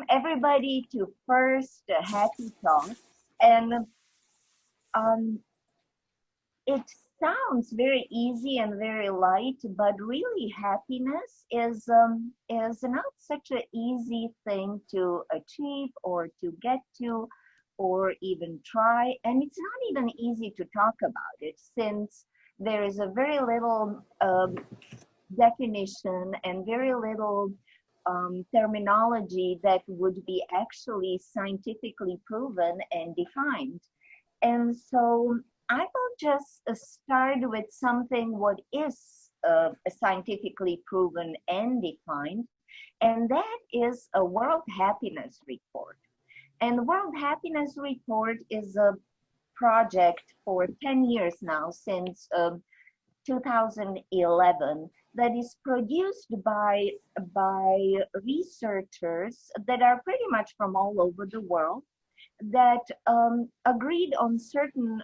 everybody to first Happy Talks. And um, it sounds very easy and very light, but really happiness is not such an easy thing to achieve or to get to or even try. And it's not even easy to talk about it since there is a very little definition and very little terminology that would be actually scientifically proven and defined. And so I will just start with something what is scientifically proven and defined, and that is a World Happiness Report. And the World Happiness Report is a project for 10 years now, since 2011, that is produced by researchers that are pretty much from all over the world, that agreed on certain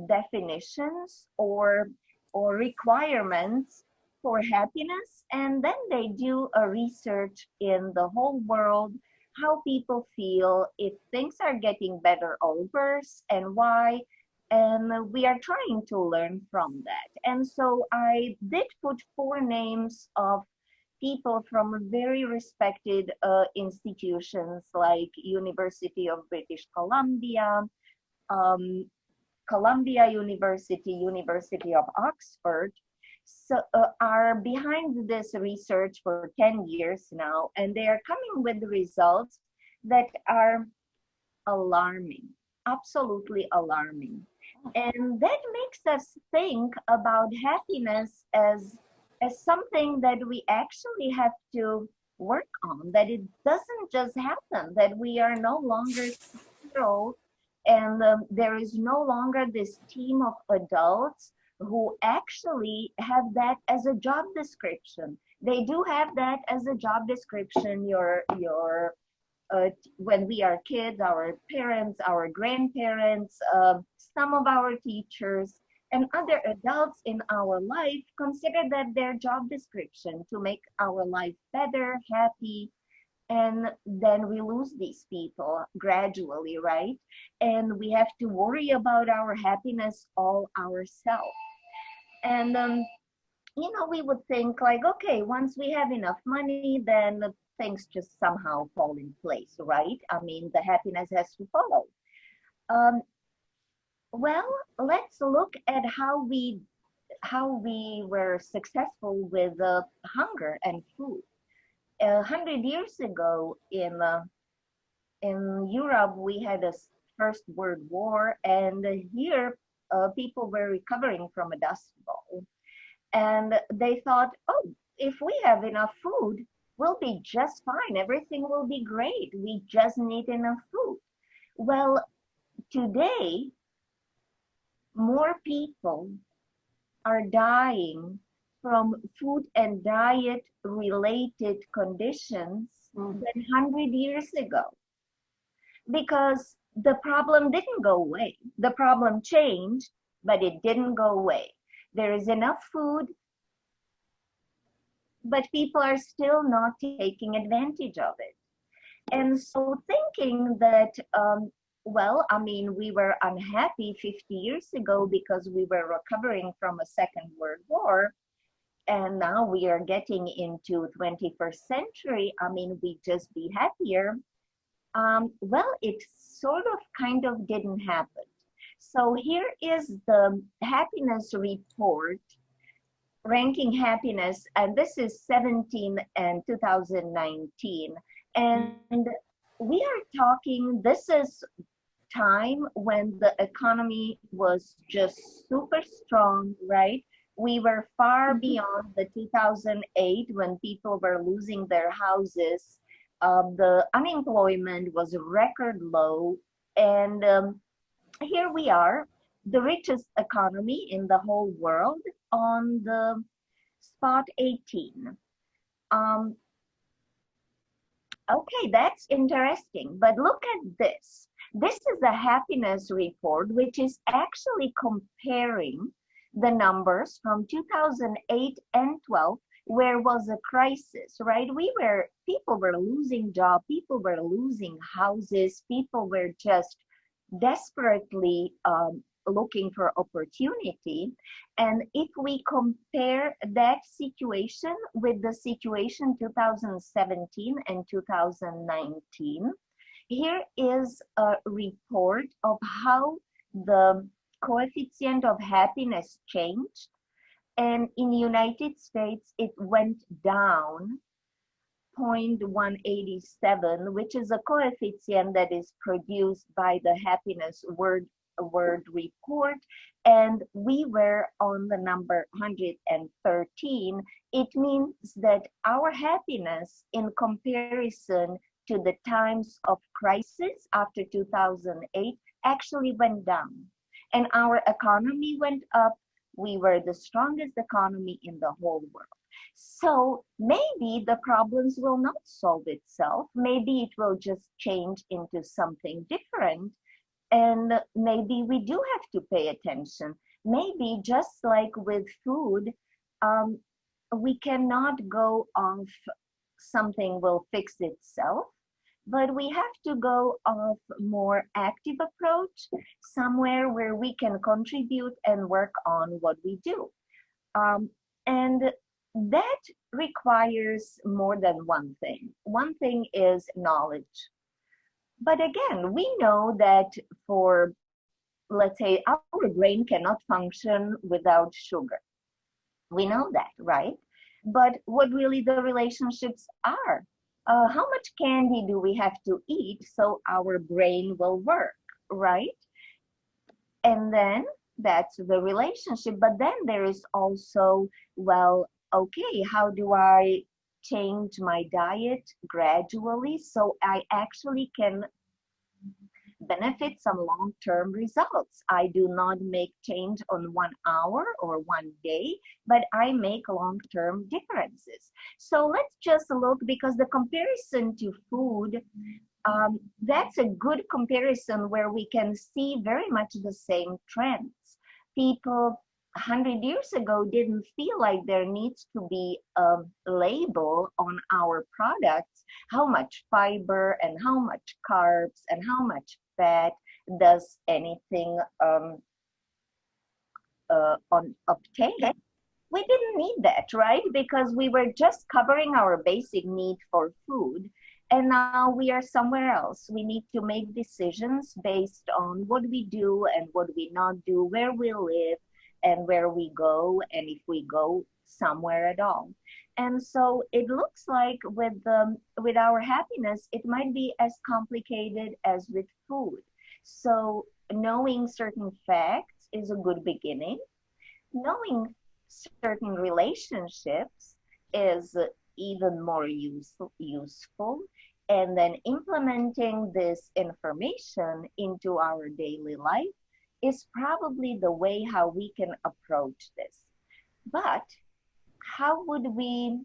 definitions or requirements for happiness, and then they do a research in the whole world, how people feel, if things are getting better or worse, and why. And we are trying to learn from that. And so I did put four names of people from very respected institutions like University of British Columbia, um, Columbia University, University of Oxford, so are behind this research for 10 years now, and they are coming with results that are alarming, absolutely alarming. And that makes us think about happiness as something that we actually have to work on, that it doesn't just happen, that we are no longer zero, and there is no longer this team of adults who actually have that as a job description. They do have that as a job description. When we are kids, our parents, our grandparents, some of our teachers, and other adults in our life consider that their job description to make our life better, happy, and then we lose these people gradually, right? And we have to worry about our happiness all ourselves. And we would think like, okay, once we have enough money, then things just somehow fall in place, right? I mean, the happiness has to follow. Um, well, let's look at how we were successful with hunger and food. 100 years ago in Europe, we had a First World War, and here people were recovering from a dust bowl. And they thought, oh, if we have enough food, we'll be just fine. Everything will be great. We just need enough food. Well, today, more people are dying from food and diet related conditions than 100 years ago, because the problem didn't go away. The problem changed, but it didn't go away. There is enough food, but people are still not taking advantage of it. And so thinking that, well, I mean, we were unhappy 50 years ago because we were recovering from a Second World War, and now we are getting into 21st century. I mean, we just be happier. Well, it sort of kind of didn't happen. So here is the happiness report, ranking happiness, and this is 17 and 2019. And we are talking, this is time when the economy was just super strong, right? We were far beyond the 2008 when people were losing their houses. The unemployment was record low, and here we are, the richest economy in the whole world, on the spot 18. Okay, that's interesting, but look at this. This is a happiness report, which is actually comparing the numbers from 2008 and 12 where was a crisis, right? People were losing jobs, people were losing houses, people were just desperately looking for opportunity. And if we compare that situation with the situation 2017 and 2019, here is a report of how the coefficient of happiness changed. And in the United States, it went down 0.187, which is a coefficient that is produced by the happiness word report. And we were on the number 113. It means that our happiness in comparison to the times of crisis after 2008 actually went down. And our economy went up. We were the strongest economy in the whole world. So maybe the problems will not solve itself. Maybe it will just change into something different. And maybe we do have to pay attention. Maybe just like with food, we cannot go off something will fix itself, but we have to go off more active approach, somewhere where we can contribute and work on what we do. And that requires more than one thing. One thing is knowledge. But again, we know that for, let's say, our brain cannot function without sugar. We know that, right? But what really the relationships are? How much candy do we have to eat so our brain will work, right? And then that's the relationship. But then there is also, well, okay, how do I change my diet gradually so I actually can benefit some long-term results? I do not make change on 1 hour or one day, but I make long-term differences. So let's just look, because the comparison to food, that's a good comparison where we can see very much the same trends. People 100 years ago didn't feel like there needs to be a label on our products, how much fiber and how much carbs and how much fat does anything obtain. We didn't need that, right? Because we were just covering our basic need for food. And now we are somewhere else. We need to make decisions based on what we do and what we not do, where we live and where we go, and if we go somewhere at all. And so it looks like with our happiness, it might be as complicated as with food. So knowing certain facts is a good beginning. Knowing certain relationships is even more useful. And then implementing this information into our daily life is probably the way how we can approach this. But how would we,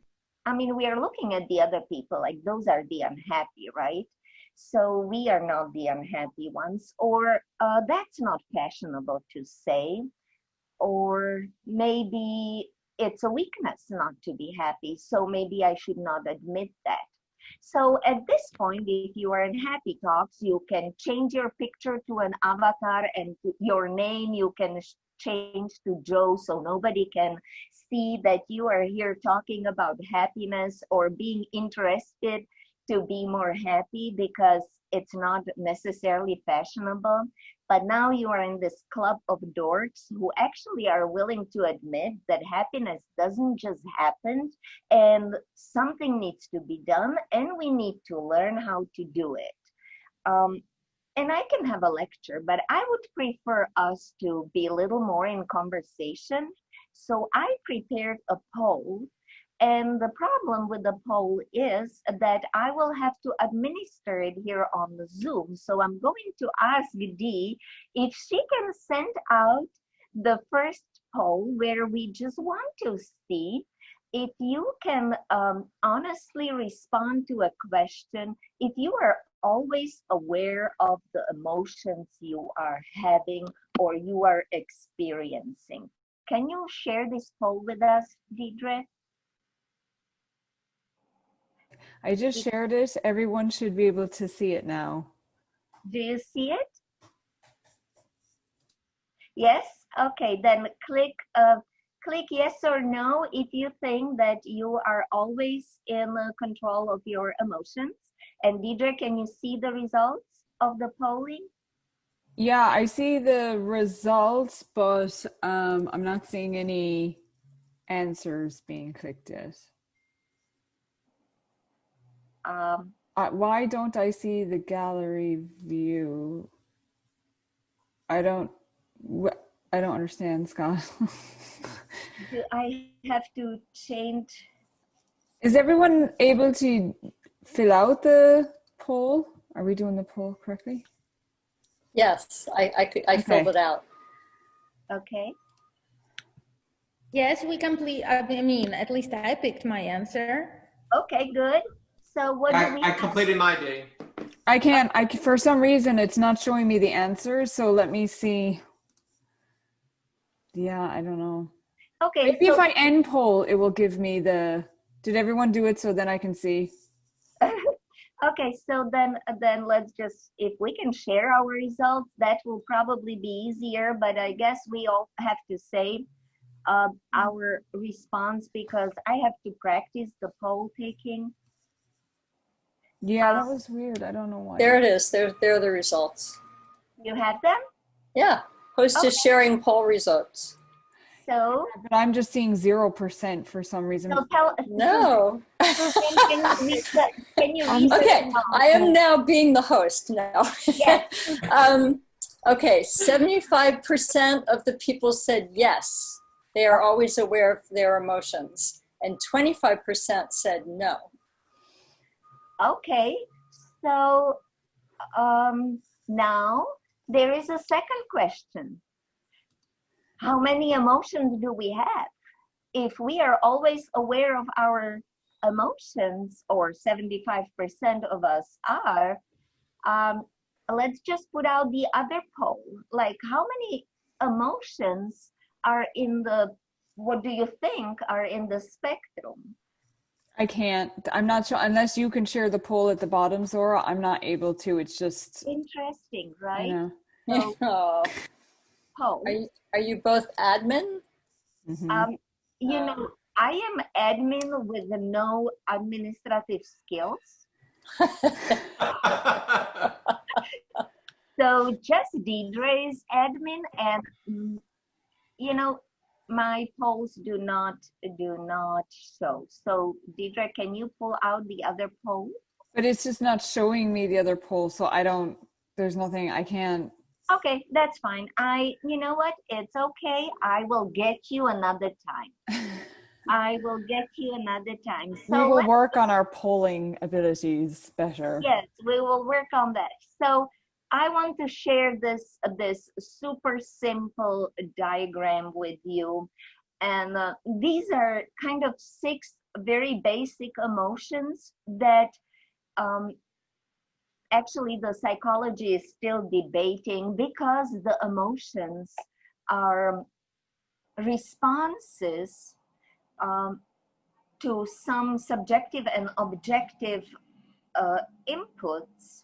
I mean, we are looking at the other people, like those are the unhappy, right? So we are not the unhappy ones, or that's not fashionable to say, or maybe it's a weakness not to be happy, so maybe I should not admit that. So at this point, if you are in Happy Talks, you can change your picture to an avatar, and your name you can change to Joe, so nobody can see that you are here talking about happiness or being interested to be more happy, because it's not necessarily fashionable. But now you are in this club of dorks who actually are willing to admit that happiness doesn't just happen, and something needs to be done, and we need to learn how to do it. And I can have a lecture, but I would prefer us to be a little more in conversation. So I prepared a poll. And the problem with the poll is that I will have to administer it here on the Zoom. So I'm going to ask Dee if she can send out the first poll, where we just want to see if you can honestly respond to a question, if you are always aware of the emotions you are having or you are experiencing. Can you share this poll with us, Deidre? I just shared it. Everyone should be able to see it now. Do you see it? Yes? Okay, then click yes or no if you think that you are always in control of your emotions. And Deidre, can you see the results of the polling? Yeah, I see the results, but I'm not seeing any answers being clicked yet. Um, Why don't I see the gallery view? I don't. I don't understand, Scott. do I have to change? Is everyone able to fill out the poll? Are we doing the poll correctly? Yes, I filled Okay. it out. Okay. Yes, we complete. I mean, at least I picked my answer. Okay, good. So what do we I have? completed my day. I can't. For some reason it's not showing me the answers. So let me see. Yeah, I don't know. Okay, Maybe so if I end poll, it will give me the. Did everyone do it so then I can see? okay, so then let's just, if we can share our results, that will probably be easier. But I guess we all have to save our response because I have to practice the poll taking. Yeah, that was weird. I don't know why. There it is. There are the results. You have them? Yeah, host is sharing poll results. So, But I'm just seeing 0% for some reason. so tell No. Susan, can you read Okay, the I am now being the host now. Yes. Okay, 75% of the people said yes. They are always aware of their emotions. And 25% said no. Okay, so now there is a second question. How many emotions do we have? If we are always aware of our emotions, or 75% of us are, let's just put out the other poll. Like, how many emotions are in the, what do you think are in the spectrum? I can't. I'm not sure unless you can share the poll at the bottom, Zora. I'm not able to. It's just. Interesting, I right? know. So, Oh. poll. Are you both admin? Mhm. You know, I am admin with no administrative skills. So just Deidre is admin, and you know, my polls do not show. So Deidre, can you pull out the other poll? But it's just not showing me the other poll, so I don't. There's nothing. I can't. Okay, that's fine. You know what? It's okay. I will get you another time. I will get you another time. We So will work on our polling abilities better. yes, we will work on that. So I want to share this super simple diagram with you. And these are kind of 6 very basic emotions that actually the psychology is still debating, because the emotions are responses to some subjective and objective inputs.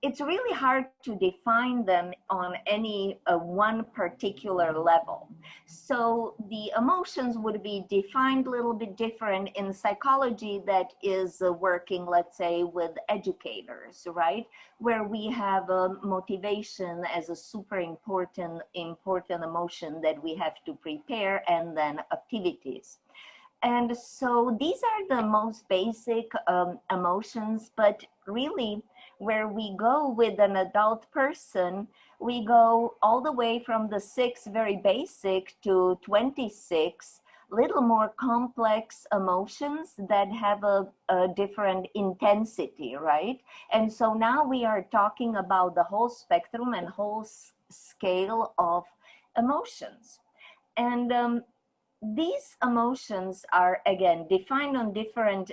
It's really hard to define them on any one particular level. So the emotions would be defined a little bit different in psychology that is working, let's say, with educators, right? Where we have motivation as a super important emotion that we have to prepare, and then activities. And so these are the most basic emotions, but really where we go with an adult person, we go all the way from the 6 very basic to 26 little more complex emotions that have a different intensity, right? And so now we are talking about the whole spectrum and whole scale of emotions. And these emotions are again defined on different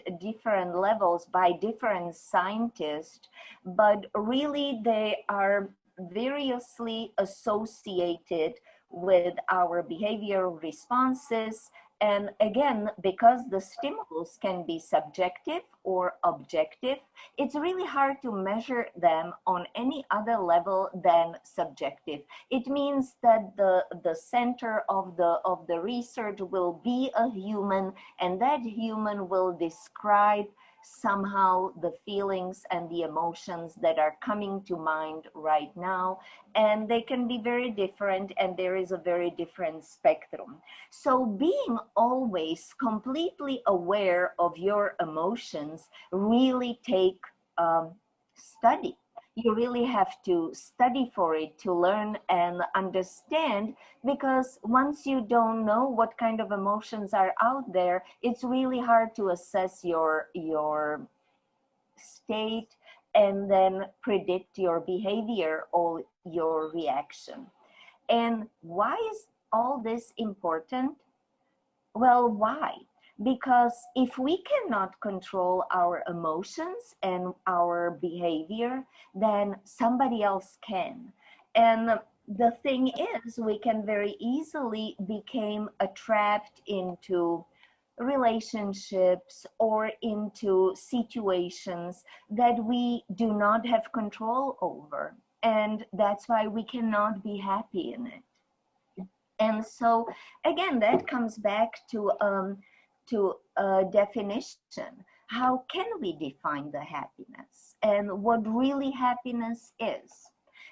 levels by different scientists, but really they are variously associated with our behavioral responses And again, because the stimulus can be subjective or objective, it's really hard to measure them on any other level than subjective. It means that the center of the research will be a human, and that human will describe somehow the feelings and the emotions that are coming to mind right now, and they can be very different, and there is a very different spectrum. So being always completely aware of your emotions really take study. You really have to study for it to learn and understand, because once you don't know what kind of emotions are out there, it's really hard to assess your state and then predict your behavior or your reaction. And why is all this important? Well, why? Because if we cannot control our emotions and our behavior, then somebody else can. And the thing is, we can very easily become trapped into relationships or into situations that we do not have control over. And that's why we cannot be happy in it. And so, again, that comes back to a definition. How can we define the happiness and what really happiness is?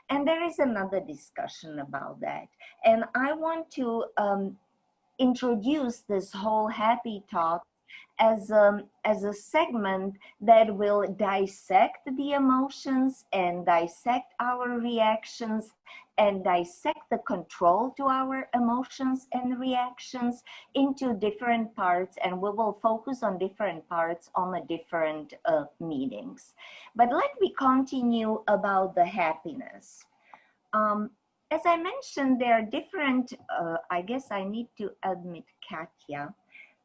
And there is another discussion about that. And I want to introduce this whole happy talk as a segment that will dissect the emotions and dissect our reactions and dissect the control to our emotions and reactions into different parts, and we will focus on different parts on the different meetings. But let me continue about the happiness. As I mentioned, there are different, I guess I need to admit Katya.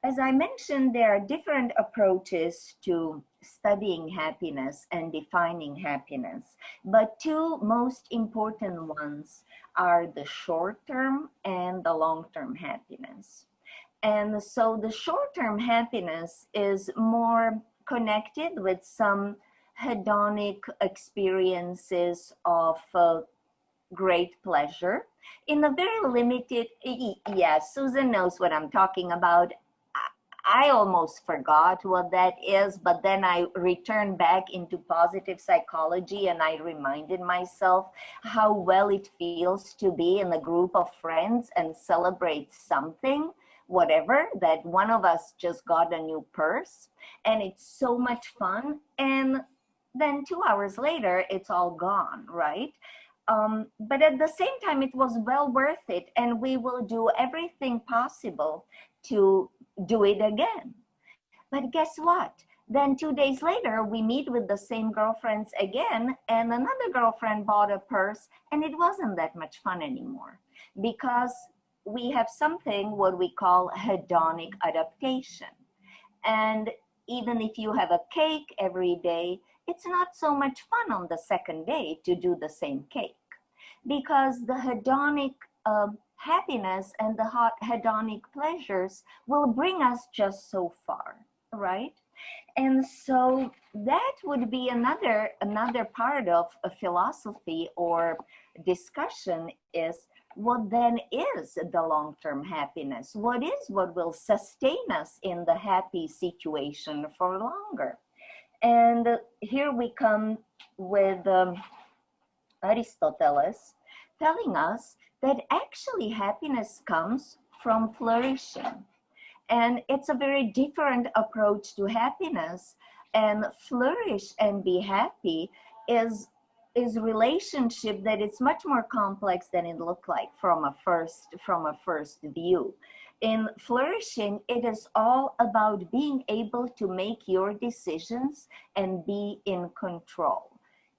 As I mentioned, there are different approaches to studying happiness and defining happiness, but two most important ones are the short-term and the long-term happiness. And so the short-term happiness is more connected with some hedonic experiences of great pleasure in a very limited, yes, Susan knows what I'm talking about. I almost forgot what that is, but then I returned back into positive psychology and I reminded myself how well it feels to be in a group of friends and celebrate something, whatever, that one of us just got a new purse, and it's so much fun. And then 2 hours later, it's all gone, right? But at the same time, it was well worth it, and we will do everything possible to do it again. But guess what? Then 2 days later, we meet with the same girlfriends again, and another girlfriend bought a purse, and it wasn't that much fun anymore, because we have something what we call hedonic adaptation. And even if you have a cake every day, it's not so much fun on the second day to do the same cake, because the hedonic happiness and the hedonic pleasures will bring us just so far, right? And so that would be another part of a philosophy or discussion is, what then is the long-term happiness? What is what will sustain us in the happy situation for longer? And here we come with Aristoteles telling us that actually happiness comes from flourishing. And it's a very different approach to happiness. And flourish and be happy is relationship that is much more complex than it looked like from a first view. In flourishing, it is all about being able to make your decisions and be in control,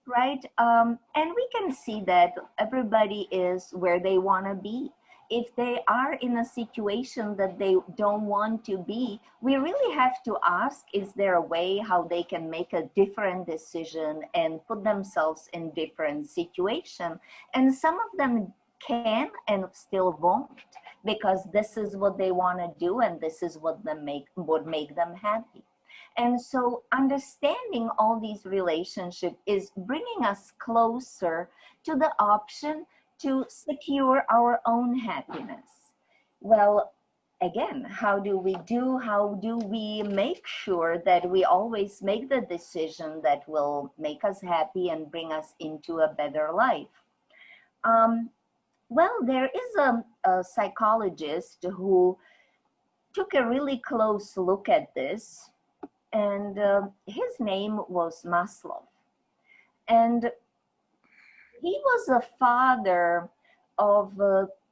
right? And we can see that everybody is where they want to be. If they are in a situation that they don't want to be, we really have to ask, is there a way how they can make a different decision and put themselves in different situation? And some of them can and still won't, because this is what they want to do and this is what would make them happy. And so understanding all these relationships is bringing us closer to the option to secure our own happiness. Well, again, how do we make sure that we always make the decision that will make us happy and bring us into a better life? Well, there is a psychologist who took a really close look at this, and his name was Maslow. And he was a father of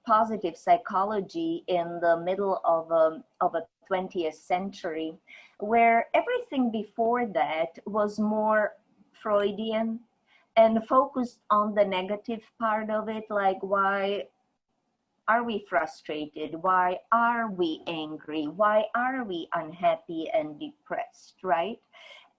positive psychology in the middle of a 20th century, where everything before that was more Freudian and focused on the negative part of it, like why are we frustrated? Why are we angry? Why are we unhappy and depressed, right?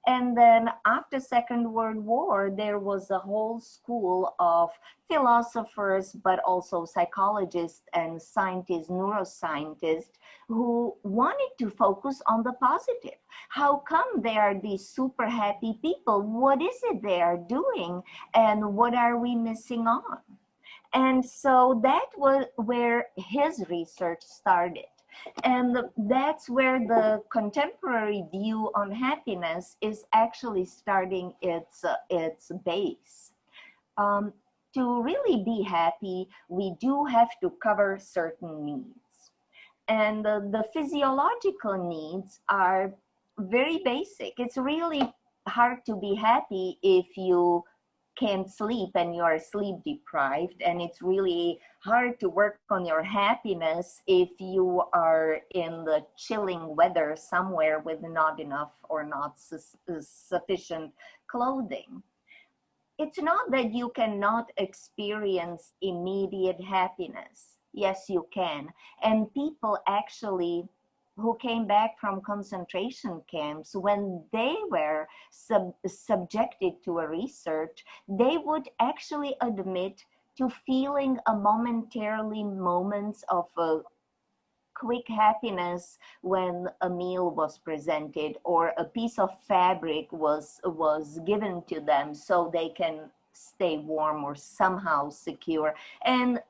And then after Second World War, there was a whole school of philosophers, but also psychologists and scientists, neuroscientists, who wanted to focus on the positive. How come they are these super happy people? What is it they are doing? And what are we missing on? And so that was where his research started. And that's where the contemporary view on happiness is actually starting its base. To really be happy, we do have to cover certain needs. And the physiological needs are very basic. It's really hard to be happy if you can't sleep and you are sleep deprived, and it's really hard to work on your happiness if you are in the chilling weather somewhere with not enough or not sufficient clothing. It's not that you cannot experience immediate happiness. Yes, you can. And people actually who came back from concentration camps, when they were subjected to a research, they would actually admit to feeling a momentarily moments of a quick happiness when a meal was presented or a piece of fabric was given to them so they can stay warm or somehow secure, and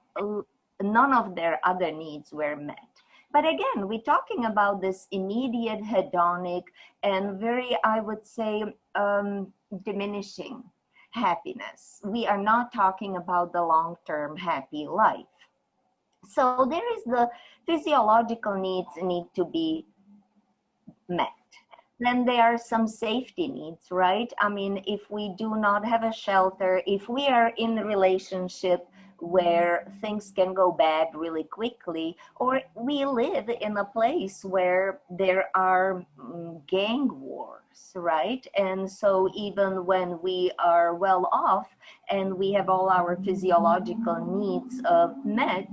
none of their other needs were met. But again, we're talking about this immediate hedonic and very, I would say, diminishing happiness. We are not talking about the long-term happy life. So there is the physiological needs need to be met. Then there are some safety needs, right? I mean, if we do not have a shelter, if we are in a relationship where things can go bad really quickly, or we live in a place where there are gang wars, right? And so even when we are well off and we have all our physiological needs met,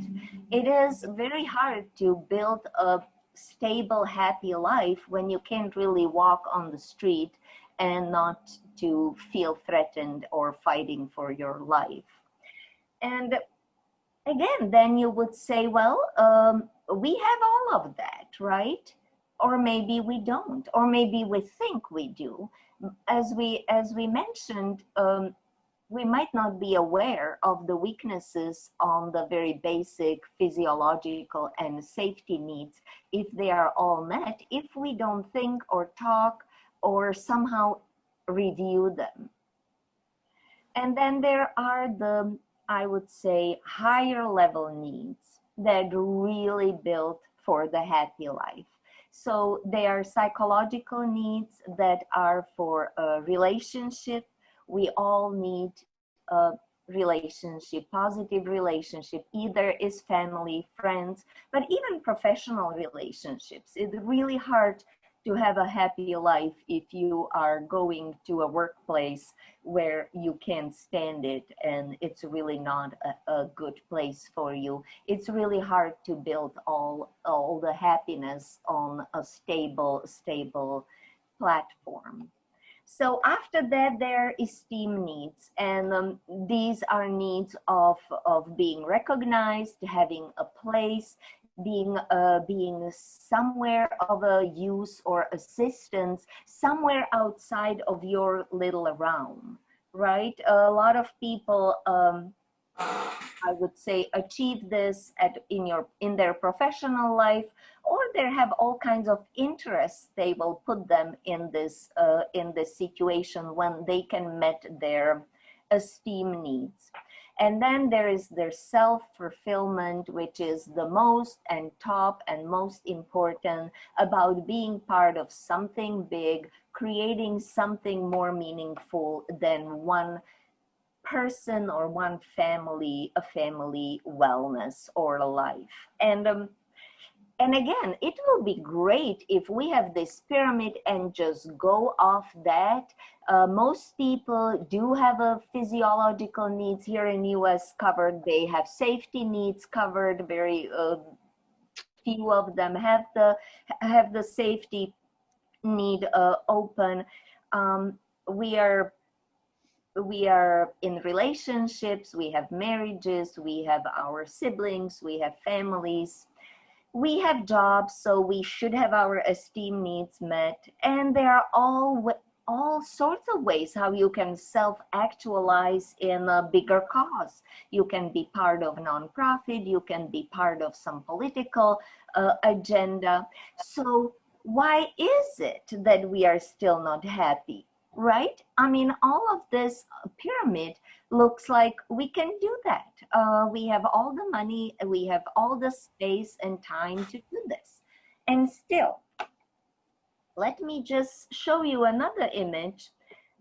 it is very hard to build a stable, happy life when you can't really walk on the street and not to feel threatened or fighting for your life. And again, then you would say, well, we have all of that, right? Or maybe we don't, or maybe we think we do. As we mentioned, we might not be aware of the weaknesses on the very basic physiological and safety needs if they are all met, if we don't think or talk or somehow review them. And then there are the, I would say, higher level needs that really build for the happy life. So they are psychological needs that are for a relationship. We all need a relationship, positive relationship, either is family, friends, but even professional relationships. It's really hard to have a happy life if you are going to a workplace where you can't stand it and it's really not a good place for you. It's really hard to build all the happiness on a stable platform. So after that, there are esteem needs, and these are needs of being recognized, having a place, being somewhere of a use or assistance somewhere outside of your little realm, right? A lot of people, I would say, achieve this in their professional life, or they have all kinds of interests. They will put them in this situation when they can meet their esteem needs. And then there is their self-fulfillment, which is the most and top and most important, about being part of something big, creating something more meaningful than one person or one family, a family wellness or life. And again, it will be great if we have this pyramid and just go off that. Most people do have a physiological needs here in US covered. They have safety needs covered. Very few of them have the safety need open. We are in relationships, we have marriages, we have our siblings, we have families, we have jobs, so we should have our esteem needs met. And there are all sorts of ways how you can self-actualize in a bigger cause. You can be part of a nonprofit, you can be part of some political agenda. So why is it that we are still not happy, right? I mean, all of this pyramid looks like we can do that. We have all the money, we have all the space and time to do this. And still, let me just show you another image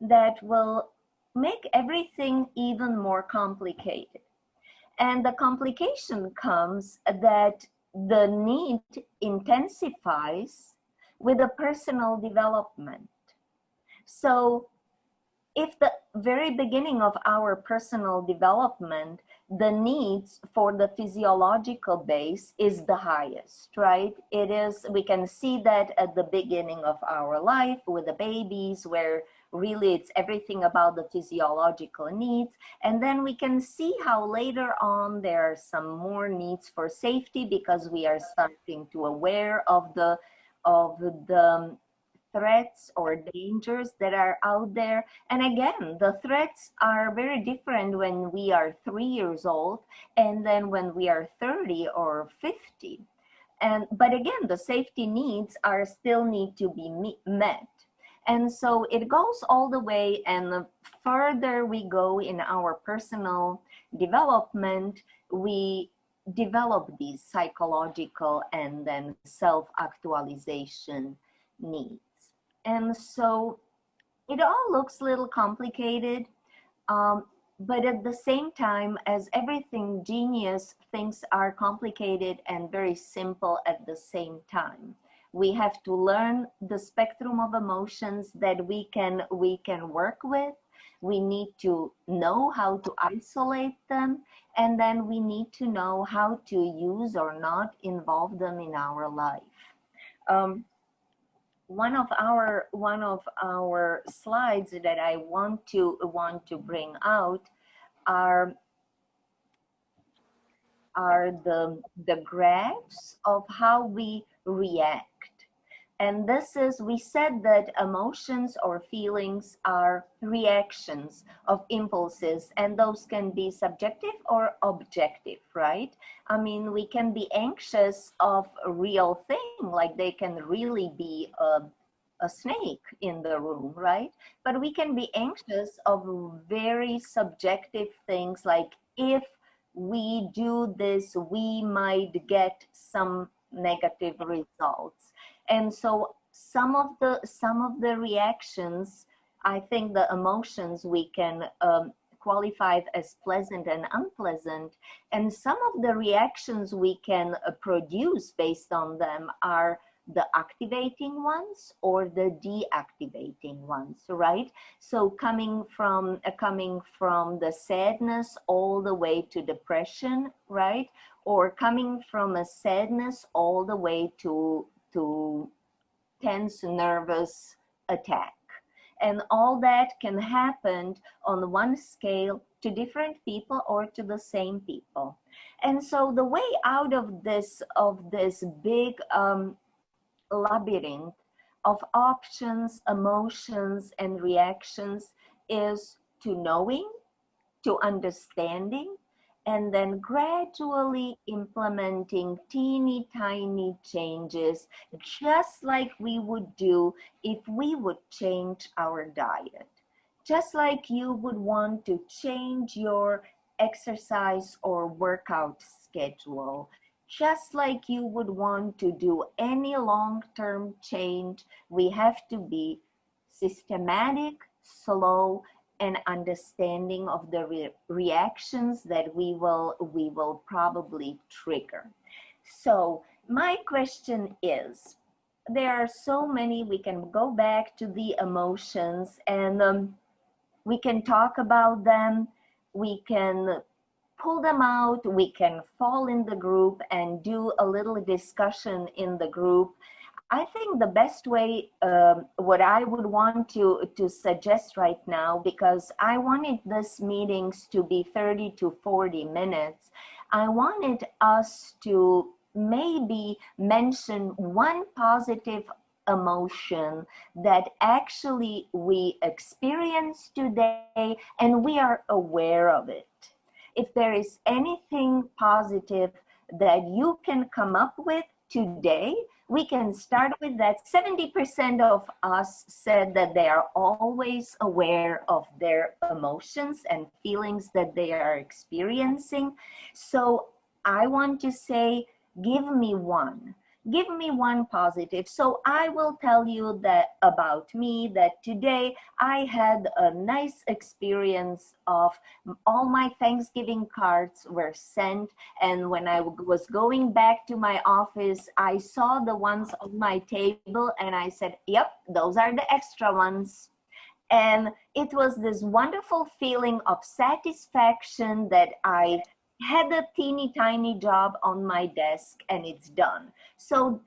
that will make everything even more complicated. And the complication comes that the need intensifies with the personal development. So if the very beginning of our personal development, the needs for the physiological base is the highest, right? It is, we can see that at the beginning of our life with the babies, where really it's everything about the physiological needs. And then we can see how later on there are some more needs for safety, because we are starting to aware of the threats or dangers that are out there. And again, the threats are very different when we are 3 years old and then when we are 30 or 50. But again, the safety needs are still need to be met. And so it goes all the way, and the further we go in our personal development, we develop these psychological and then self-actualization needs. And so it all looks a little complicated, but at the same time, as everything genius, things are complicated and very simple at the same time. We have to learn the spectrum of emotions that we can work with. We need to know how to isolate them, and then we need to know how to use or not involve them in our life. One of our slides that I want to bring out are the graphs of how we react. And this is, we said that emotions or feelings are reactions of impulses, and those can be subjective or objective, right? I mean, we can be anxious of a real thing, like they can really be a snake in the room, right? But we can be anxious of very subjective things, like if we do this, we might get some negative results. And so some of the reactions, I think the emotions we can qualify as pleasant and unpleasant, and some of the reactions we can produce based on them are the activating ones or the deactivating ones, right? So coming from the sadness all the way to depression, right? Or coming from a sadness all the way to tense nervous attack. And all that can happen on one scale to different people or to the same people. And so the way out of this big labyrinth of options, emotions, and reactions is to knowing, to understanding, and then gradually implementing teeny tiny changes, just like we would do if we would change our diet. Just like you would want to change your exercise or workout schedule, just like you would want to do any long-term change, we have to be systematic, slow, and understanding of the reactions that we will probably trigger. So my question is, there are so many. We can go back to the emotions, and we can talk about them. We can pull them out. We can fall in the group and do a little discussion in the group. I think the best way, what I would want to suggest right now, because I wanted this meetings to be 30 to 40 minutes, I wanted us to maybe mention one positive emotion that actually we experience today and we are aware of it. If there is anything positive that you can come up with today, we can start with that. 70% of us said that they are always aware of their emotions and feelings that they are experiencing. So I want to say, give me one. Give me one positive. So I will tell you that about me, that today I had a nice experience of all my Thanksgiving cards were sent, and when I was going back to my office, I saw the ones on my table and I said, yep, those are the extra ones. And it was this wonderful feeling of satisfaction that I had a teeny tiny job on my desk and it's done. So,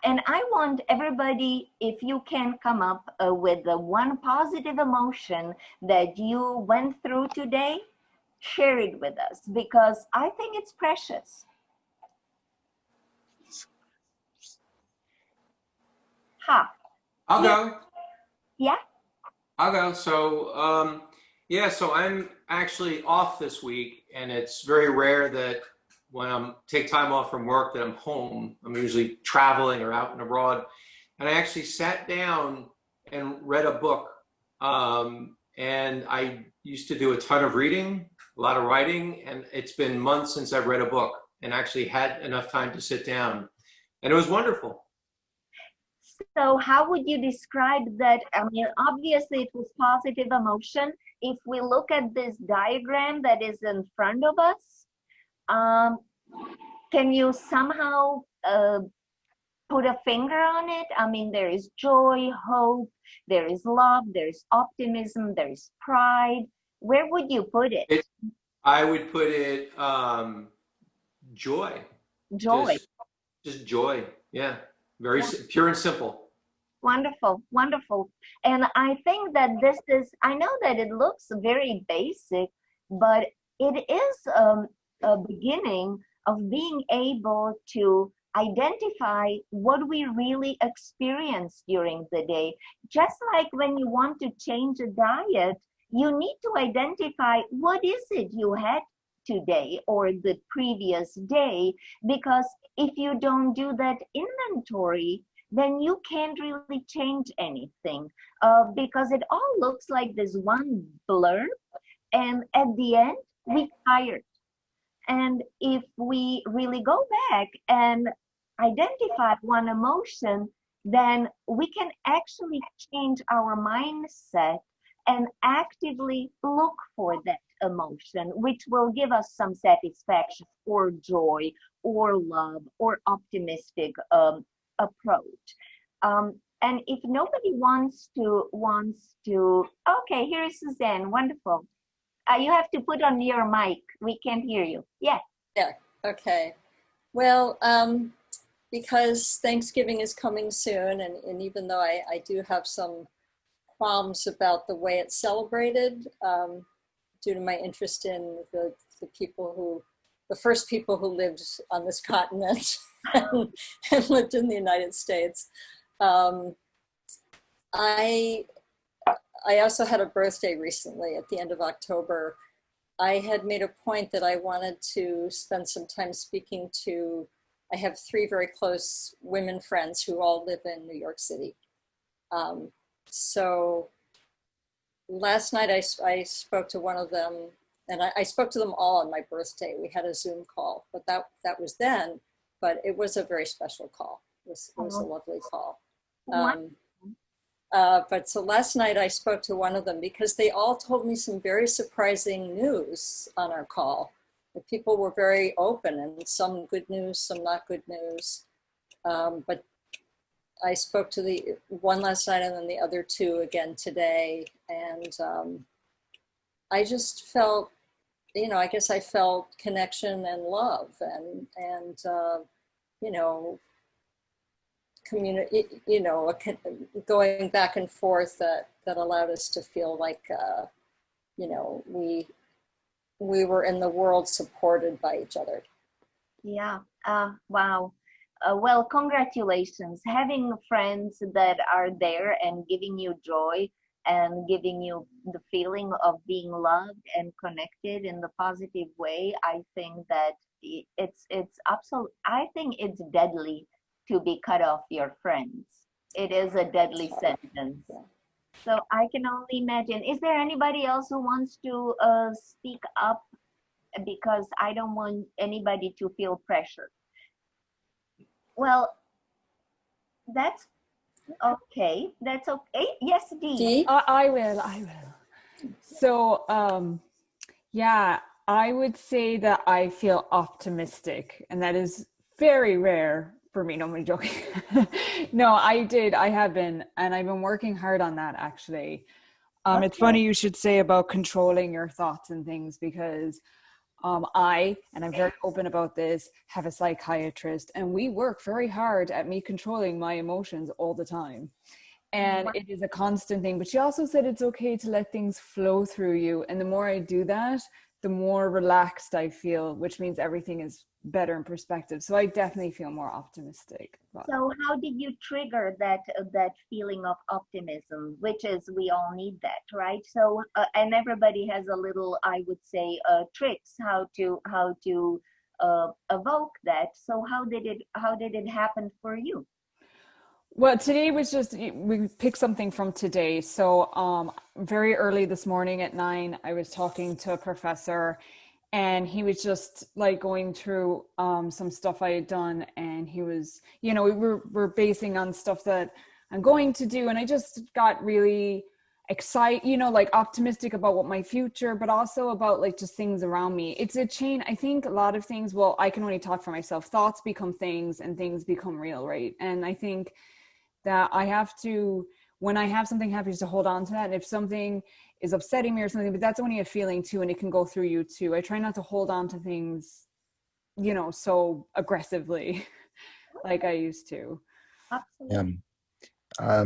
and I want everybody, if you can come up with the one positive emotion that you went through today, share it with us, because I think it's precious. Ha. I'll Yeah. go. Yeah. I'll go. So, yeah, so I'm actually off this week, and it's very rare that when I'm take time off from work that I'm home. I'm usually traveling or out and abroad. And I actually sat down and read a book. And I used to do a ton of reading, a lot of writing, and it's been months since I've read a book and actually had enough time to sit down. And it was wonderful. So how would you describe that? I mean, obviously it was positive emotion. If we look at this diagram that is in front of us, can you somehow put a finger on it? I mean, there is joy, hope, there is love, there is optimism, there is pride. Where would you put it? I would put it joy. Joy. Just joy. Yeah. Very pure and simple. Wonderful, wonderful. And I think that this is, I know that it looks very basic, but it is a beginning of being able to identify what we really experience during the day. Just like when you want to change a diet, you need to identify what is it you had today or the previous day, because if you don't do that inventory, then you can't really change anything, because it all looks like this one blur, and at the end we tired. And if we really go back and identify one emotion, then we can actually change our mindset and actively look for that emotion, which will give us some satisfaction or joy or love or optimistic approach. And if nobody wants to, okay, here's Suzanne, wonderful. You have to put on your mic. We can't hear you. Yeah. Yeah. Okay. Well, because Thanksgiving is coming soon, and even though I do have some qualms about the way it's celebrated, due to my interest in the people who the first people who lived on this continent and lived in the United States. Um, I also had a birthday recently at the end of October. I had made a point that I wanted to spend some time speaking to, I have 3 very close women friends who all live in New York City. So last night I spoke to one of them, and I spoke to them all on my birthday. We had a Zoom call, but that was then, but it was a very special call. It was a lovely call. But so last night I spoke to one of them because they all told me some very surprising news on our call. The people were very open, and some good news, some not good news. But I spoke to the one last night and then the other 2 again today. And I just felt, I guess I felt connection and love and community, going back and forth that allowed us to feel like, we were in the world supported by each other. Yeah. Wow. Well, congratulations. Having friends that are there and giving you joy and giving you the feeling of being loved and connected in the positive way. I think that it's absolute. I think it's deadly to be cut off your friends. It is a deadly sentence. So I can only imagine. Is there anybody else who wants to speak up? Because I don't want anybody to feel pressure. Well, that's okay. That's okay. Yes, Dee. I will. So, yeah, I would say that I feel optimistic, and that is very rare for me. No, I'm joking. No, I have been, and I've been working hard on that actually. Okay. It's funny you should say about controlling your thoughts and things, because and I'm very open about this, have a psychiatrist, and we work very hard at me controlling my emotions all the time. And it is a constant thing. But she also said it's okay to let things flow through you. And the more I do that, the more relaxed I feel, which means everything is better in perspective. So I definitely feel more optimistic. So how did you trigger that feeling of optimism, which is, we all need that, right? So and everybody has a little, I would say, tricks how to evoke that. So how did it happen for you? Well, today was just, we picked something from today. So very early this morning at 9, I was talking to a professor, and he was just like going through some stuff I had done, and he was, we're basing on stuff that I'm going to do, and I just got really excited, like optimistic about what my future, but also about like just things around me. It's a chain. I think a lot of things, well, I can only talk for myself. Thoughts become things, and things become real, right? And I think that I have to, when I have something happen, just to hold on to that. And if something is upsetting me or something, but that's only a feeling too, and it can go through you too. I try not to hold on to things, so aggressively like I used to. Absolutely. I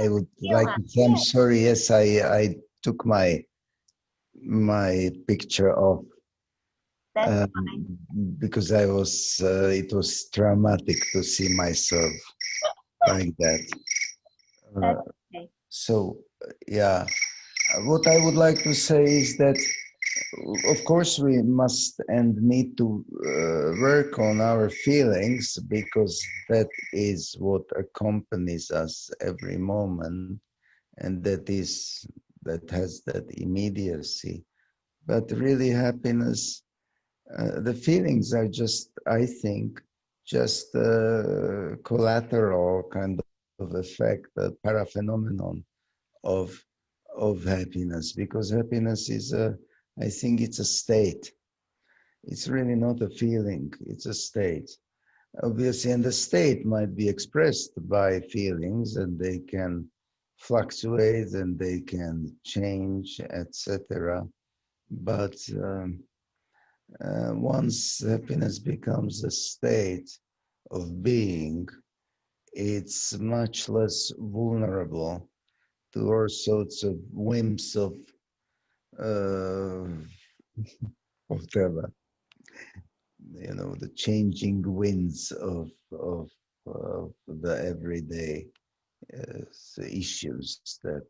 would like to say, I'm sorry. Yes, I took my picture off. Because it was traumatic to see myself like that. Okay. So, yeah, what I would like to say is that, of course, we must and need to work on our feelings, because that is what accompanies us every moment, and that has that immediacy. But really, happiness. The feelings are just, I think, just a collateral kind of effect, a paraphenomenon of happiness, because happiness is I think it's a state. It's really not a feeling, it's a state. Obviously, and the state might be expressed by feelings, and they can fluctuate and they can change, etc. But once happiness becomes a state of being, it's much less vulnerable to all sorts of whims of whatever. you know, the changing winds of the everyday issues that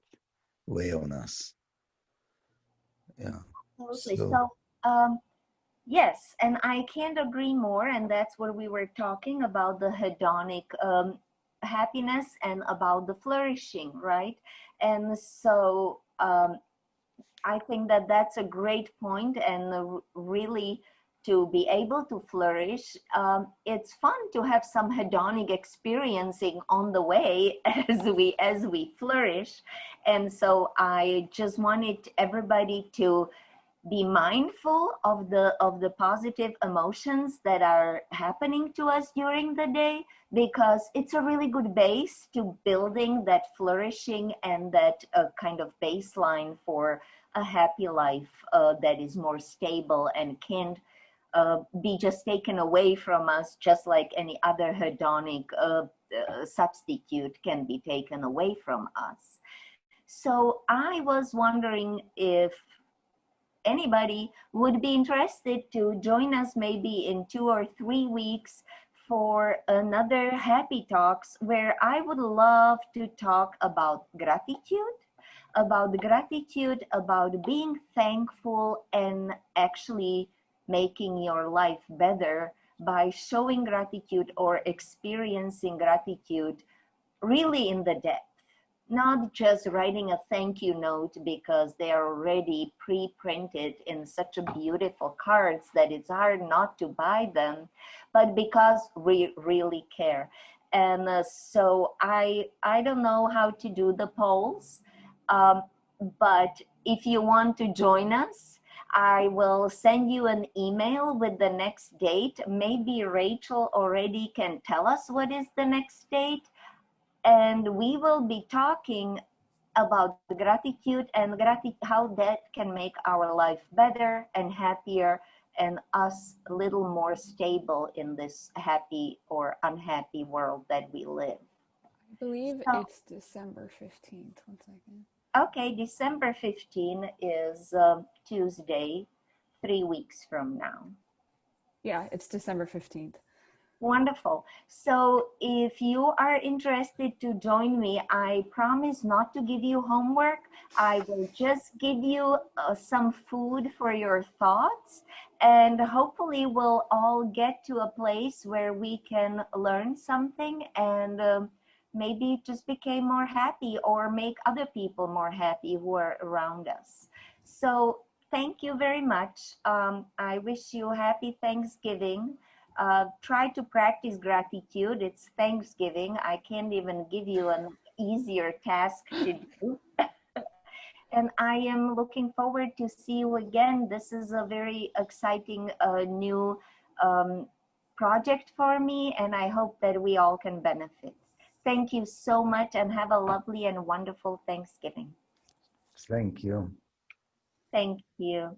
weigh on us. Yeah. Absolutely. So, So, yes, and I can't agree more. And that's what we were talking about, the hedonic happiness and about the flourishing, right? And so, I think that that's a great point, and really to be able to flourish, it's fun to have some hedonic experiencing on the way as we flourish. And so I just wanted everybody to be mindful of the positive emotions that are happening to us during the day, because it's a really good base to building that flourishing and that kind of baseline for a happy life that is more stable and can't be just taken away from us, just like any other hedonic substitute can be taken away from us. So I was wondering if anybody would be interested to join us maybe in 2 or 3 weeks for another Happy Talks, where I would love to talk about gratitude, about being thankful, and actually making your life better by showing gratitude or experiencing gratitude really in the depth, not just writing a thank you note because they are already pre-printed in such a beautiful cards that it's hard not to buy them, but because we really care. And so I don't know how to do the polls, um, but if you want to join us, I will send you an email with the next date. Maybe Rachel already can tell us what is the next date, and we will be talking about gratitude and how that can make our life better and happier, and us a little more stable in this happy or unhappy world that we live. I believe So, it's December 15th. One second. okay, December 15 is Tuesday, 3 weeks from now. Yeah, it's December 15th. Wonderful. So if you are interested to join me, I promise not to give you homework. I will just give you some food for your thoughts, and hopefully we'll all get to a place where we can learn something and maybe just become more happy or make other people more happy who are around us. So thank you very much. I wish you happy Thanksgiving. Try to practice gratitude. It's Thanksgiving. I can't even give you an easier task to do. And I am looking forward to see you again. This is a very exciting new um, project for me, and I hope that we all can benefit. Thank you so much, and have a lovely and wonderful Thanksgiving. thank you. Thank you.